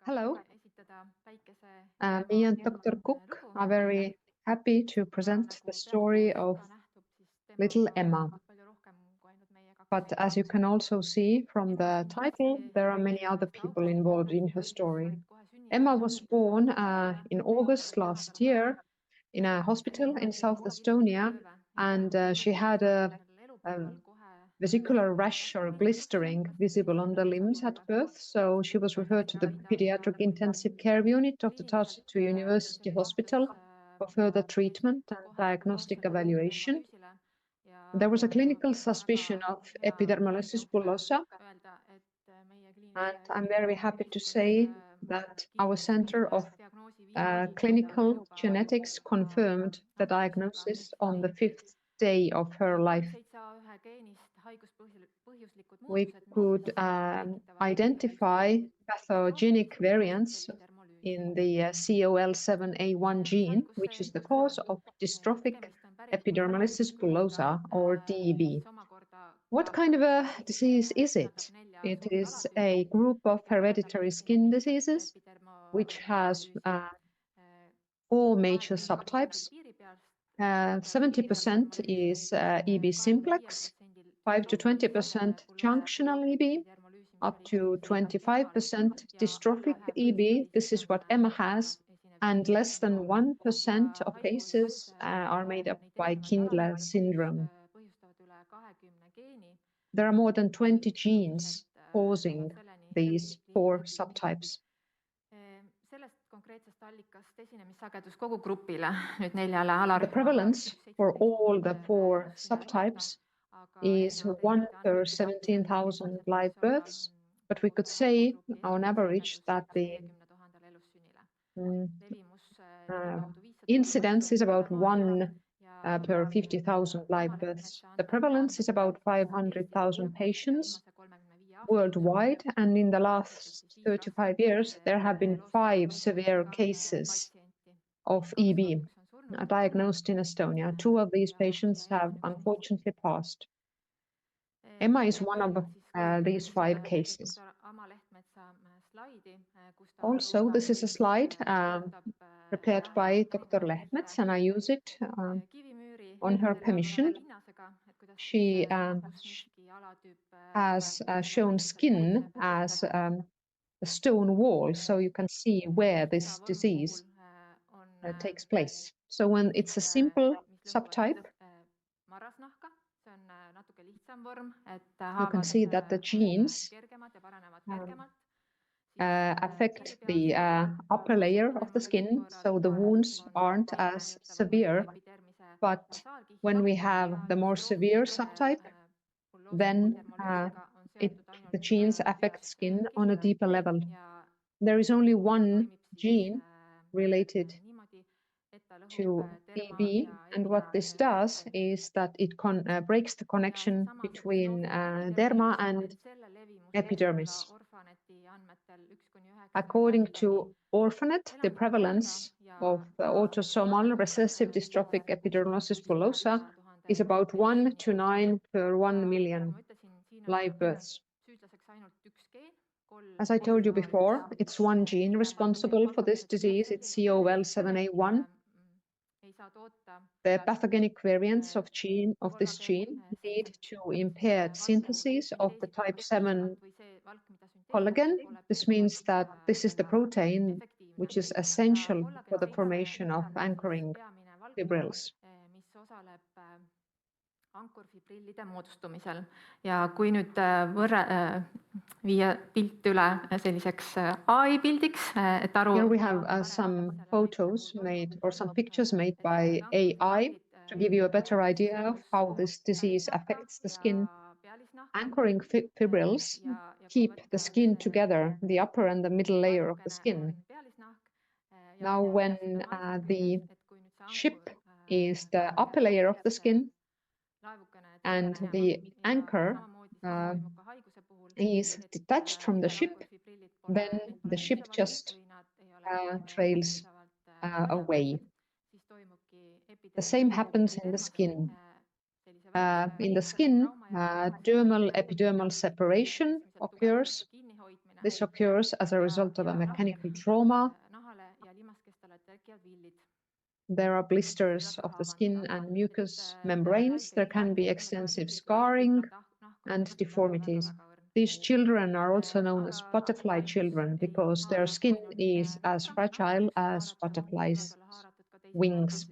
Hello, me and Dr. Cook are very happy to present the story of little Emma. But as you can also see from the title, there are many other people involved in her story. Emma was born in August last year in a hospital in South Estonia, and she had a vesicular rash or blistering visible on the limbs at birth. So she was referred to the pediatric intensive care unit of the Tartu University Hospital for further treatment and diagnostic evaluation. There was a clinical suspicion of epidermolysis bullosa, and I'm very happy to say that our Center of Clinical Genetics confirmed the diagnosis on the 5th day of her life. We could identify pathogenic variants in the COL7A1 gene, which is the cause of dystrophic epidermolysis bullosa, or DEB. What kind of a disease is it? It is a group of hereditary skin diseases, which has 4 major subtypes. 70% is EB simplex, 5 to 20% junctional EB, up to 25% dystrophic EB. This is what Emma has, and less than 1% of cases are made up by Kindle syndrome. There are more than 20 genes causing these 4 subtypes. The prevalence for all the 4 subtypes is 1 per 17,000 live births, but we could say on average that the incidence is about 1 per 50,000 live births. The prevalence is about 500,000 patients worldwide, and in the last 35 years, there have been 5 severe cases of EB diagnosed in Estonia. 2 of these patients have unfortunately passed. Emma is one of these 5 cases. Also, this is a slide prepared by Dr. Lehtmets, and I use it on her permission. She has shown skin as a stone wall, so you can see where this disease takes place. So when it's a simple subtype, you can see that the genes affect the upper layer of the skin, so the wounds aren't as severe. But when we have the more severe subtype, then the genes affect skin on a deeper level. There is only one gene related to EB, and what this does is that it breaks the connection between derma and epidermis. According to Orphanet, the prevalence of autosomal recessive dystrophic epidermolysis bullosa is about 1 to 9 per 1 million live births. As I told you before, it's one gene responsible for this disease. It's COL7A1. The pathogenic variants of this gene lead to impaired synthesis of the type 7 collagen. This means that this is the protein which is essential for the formation of anchoring fibrils. ankurfibrillide moodustumisel ja kui nüüd viia pilt üle selliseks AI pildiks, et aru. Here we have some photos made or some pictures made by AI to give you a better idea of how this disease affects the skin. Anchoring fibrils keep the skin together, the upper and the middle layer of the skin. Now, when the ship is the upper layer of the skin, and the anchor is detached from the ship, then the ship just trails away. The same happens in the skin. In the skin, dermal epidermal separation occurs, This occurs as a result of a mechanical trauma. There are blisters of the skin and mucous membranes. There can be extensive scarring and deformities. These children are also known as butterfly children because their skin is as fragile as butterflies' wings.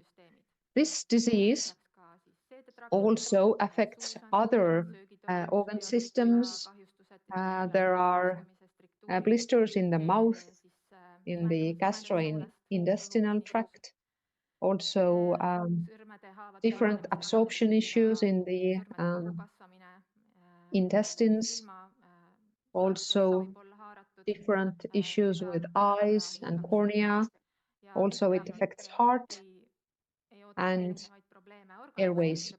This disease also affects other organ systems. There are blisters in the mouth, in the gastrointestinal tract, also different absorption issues in the intestines, also different issues with eyes and cornea. Also, it affects heart and airways.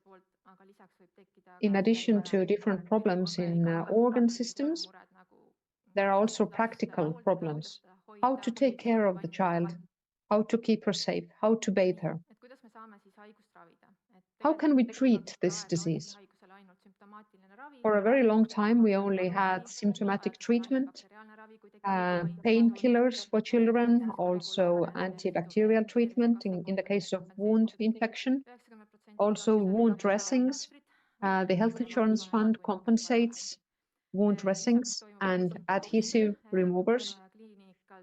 In addition to different problems in organ systems, there are also practical problems. How to take care of the child, how to keep her safe, how to bathe her. How can we treat this disease? For a very long time, we only had symptomatic treatment, painkillers for children, also antibacterial treatment in the case of wound infection, also wound dressings. The Health Insurance Fund compensates wound dressings and adhesive removers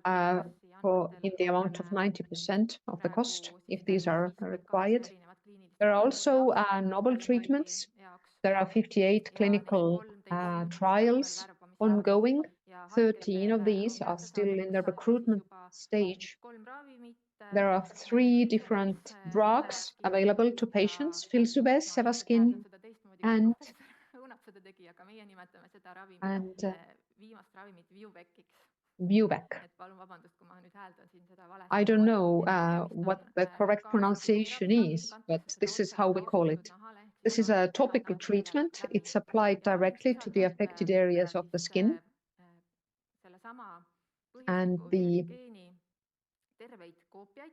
in the amount of 90% of the cost if these are required. There are also novel treatments. There are 58 clinical trials ongoing. 13 of these are still in the recruitment stage. There are 3 different drugs available to patients: Filsubez, Sevaskin, and Vyjuvek. I don't know what the correct pronunciation is, but this is how we call it. This is a topical treatment. It's applied directly to the affected areas of the skin. And the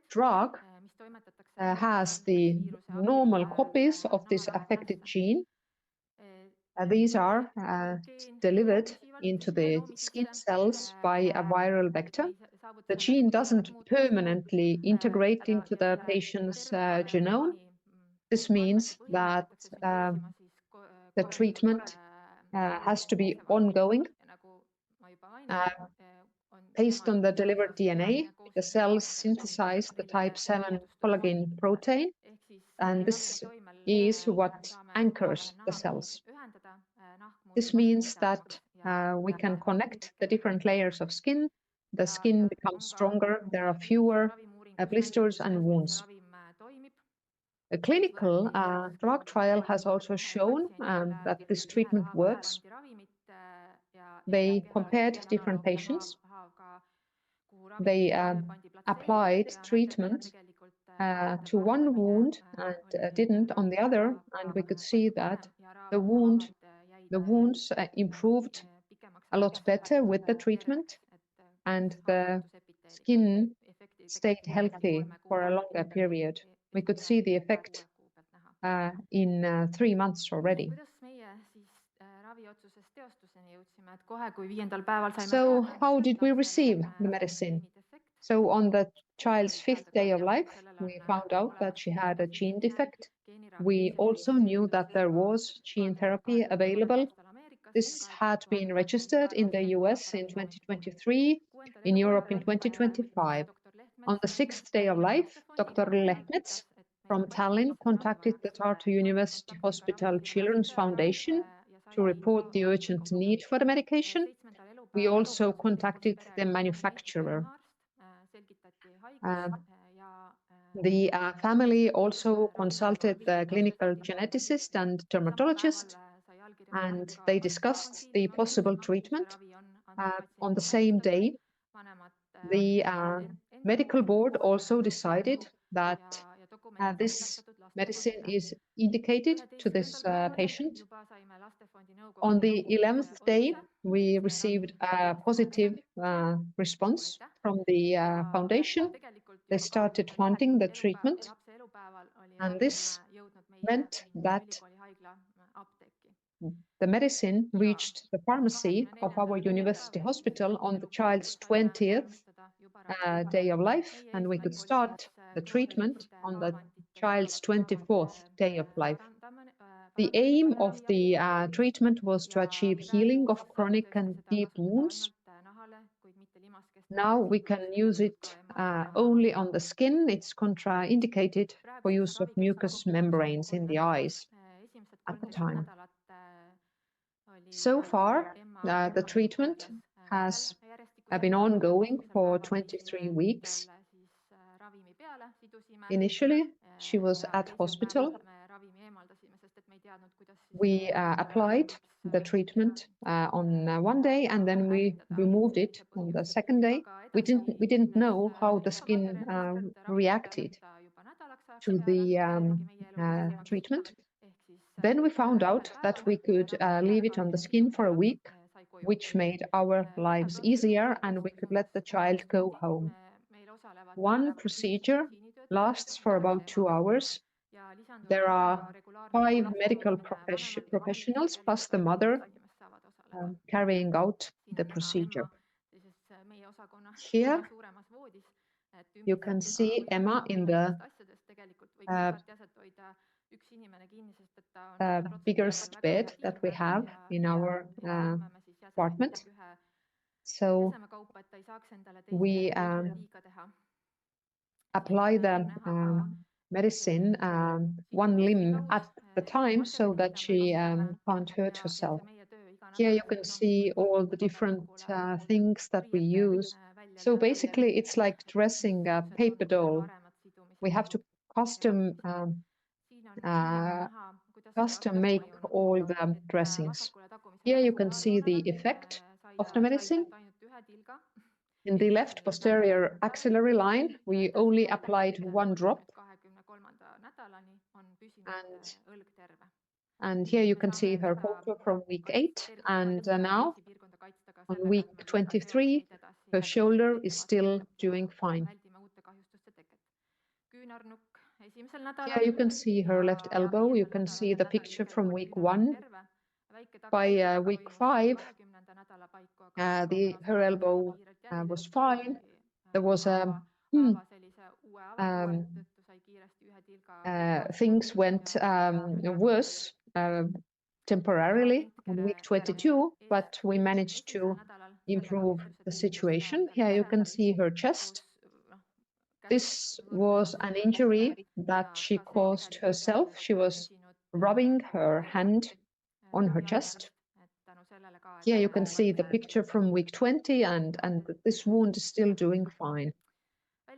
drug has the normal copies of this affected gene. These are delivered into the skin cells by a viral vector. The gene doesn't permanently integrate into the patient's genome. This means that the treatment has to be ongoing. Based on the delivered DNA, the cells synthesize the type 7 collagen protein, and this is what anchors the cells. This means that we can connect the different layers of skin. The skin becomes stronger. There are fewer blisters and wounds. A clinical drug trial has also shown that this treatment works. They compared different patients. They applied treatment to one wound and didn't on the other, and we could see that the wounds improved a lot better with the treatment, and the skin stayed healthy for a longer period. We could see the effect in 3 months already. So how did we receive the medicine? So on the child's 5th day of life, we found out that she had a gene defect. We also knew that there was gene therapy available. This had been registered in the US in 2023, in Europe in 2025. On the 6th day of life, Dr. Lehtmets from Tallinn contacted the Tartu University Hospital Children's Foundation to report the urgent need for the medication. We also contacted the manufacturer. The family also consulted the clinical geneticist and dermatologist, and they discussed the possible treatment. On the same day, the medical board also decided that this medicine is indicated to this patient. On the 11th day, we received a positive response from the foundation. They started funding the treatment, and this meant that the medicine reached the pharmacy of our university hospital on the child's 20th day of life, and we could start the treatment on the child's 24th day of life. The aim of the treatment was to achieve healing of chronic and deep wounds. Now we can use it only on the skin. It's contraindicated for use of mucous membranes in the eyes at the time. So far, the treatment has been ongoing for 23 weeks. Initially, she was at hospital. We applied the treatment on one day, and then we removed it on the second day. We didn't know how the skin reacted to the treatment. Then we found out that we could leave it on the skin for a week, which made our lives easier, and we could let the child go home. One procedure lasts for about 2 hours. There are 5 medical professionals plus the mother carrying out the procedure. Here you can see Emma in the biggest bed that we have in our apartment. So we apply the medicine one limb at the time so that she can't hurt herself. Here you can see all the different things that we use. So basically it's like dressing a paper doll. We have to custom make all the dressings. Here you can see the effect of the medicine. In the left posterior axillary line, we only applied 1 drop. And here you can see her photo from week 8. And now, on week 23, her shoulder is still doing fine. Here you can see her left elbow. You can see the picture from week 1. By week 5, her elbow was fine. There was things went worse temporarily on week 22, but we managed to improve the situation. Here you can see her chest. This was an injury that she caused herself. She was rubbing her hand on her chest. Here you can see the picture from week 20, and this wound is still doing fine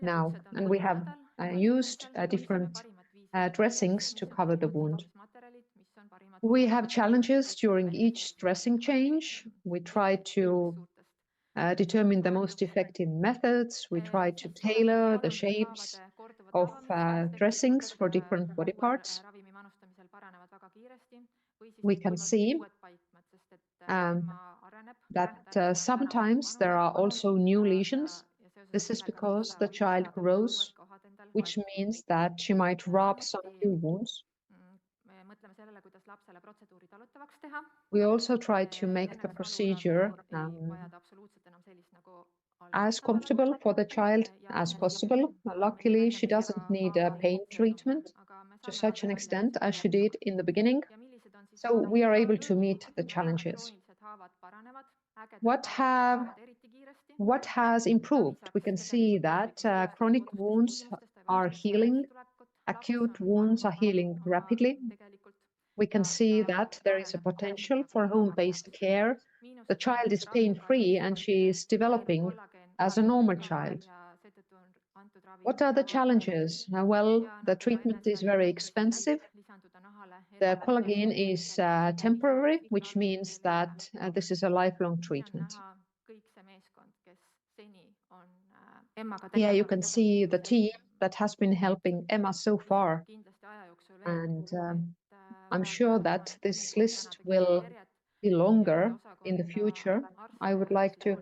now. And we have used different dressings to cover the wound. We have challenges during each dressing change. We try to determine the most effective methods. We try to tailor the shapes of dressings for different body parts. We can see that sometimes there are also new lesions. This is because the child grows, which means that she might rub some new wounds. We also try to make the procedure as comfortable for the child as possible. Luckily, she doesn't need a pain treatment to such an extent as she did in the beginning. So we are able to meet the challenges. What has improved? We can see that chronic wounds are healing, acute wounds are healing rapidly. We can see that there is a potential for home-based care. The child is pain-free and she is developing as a normal child. What are the challenges? Well, the treatment is very expensive. The collagen is temporary, which means that this is a lifelong treatment. Here you can see the team that has been helping Emma so far. And I'm sure that this list will be longer in the future. I would like to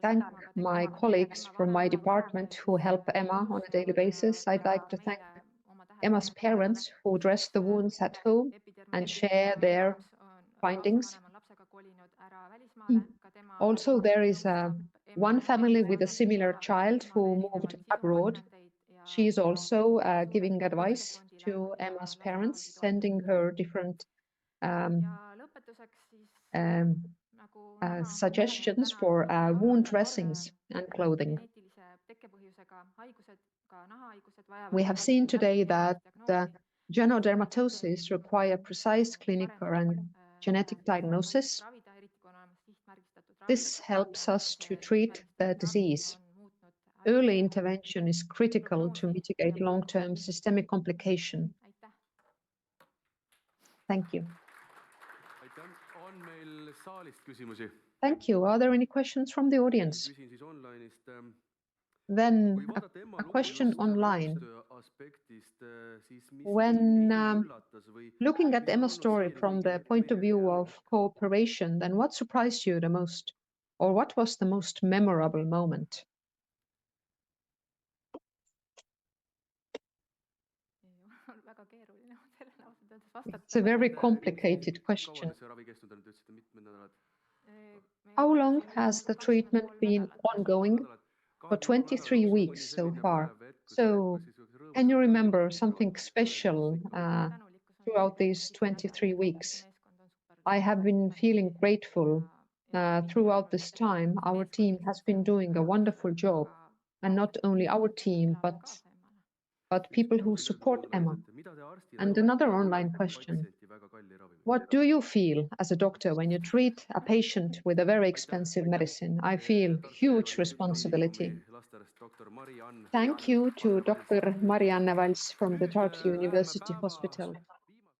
thank my colleagues from my department who help Emma on a daily basis. I'd like to thank Emma's parents who dress the wounds at home and share their findings. Also, there is one family with a similar child who moved abroad. She is also giving advice to Emma's parents, sending her different suggestions for wound dressings and clothing. We have seen today that genodermatosis require precise clinical and genetic diagnosis. This helps us to treat the disease. Early intervention is critical to mitigate long-term systemic complication. Thank you. Thank you. Are there any questions from the audience? Then a question online. When looking at Emma's story from the point of view of cooperation, then what surprised you the most? Or what was the most memorable moment? It's a very complicated question. How long has the treatment been ongoing? For 23 weeks so far. So can you remember something special throughout these 23 weeks? I have been feeling grateful throughout this time. Our team has been doing a wonderful job, and not only our team, but people who support Emma. And another online question. What do you feel as a doctor when you treat a patient with a very expensive medicine? I feel huge responsibility. Thank you to Dr. Mari-Anne Valls from the Tartu University Hospital.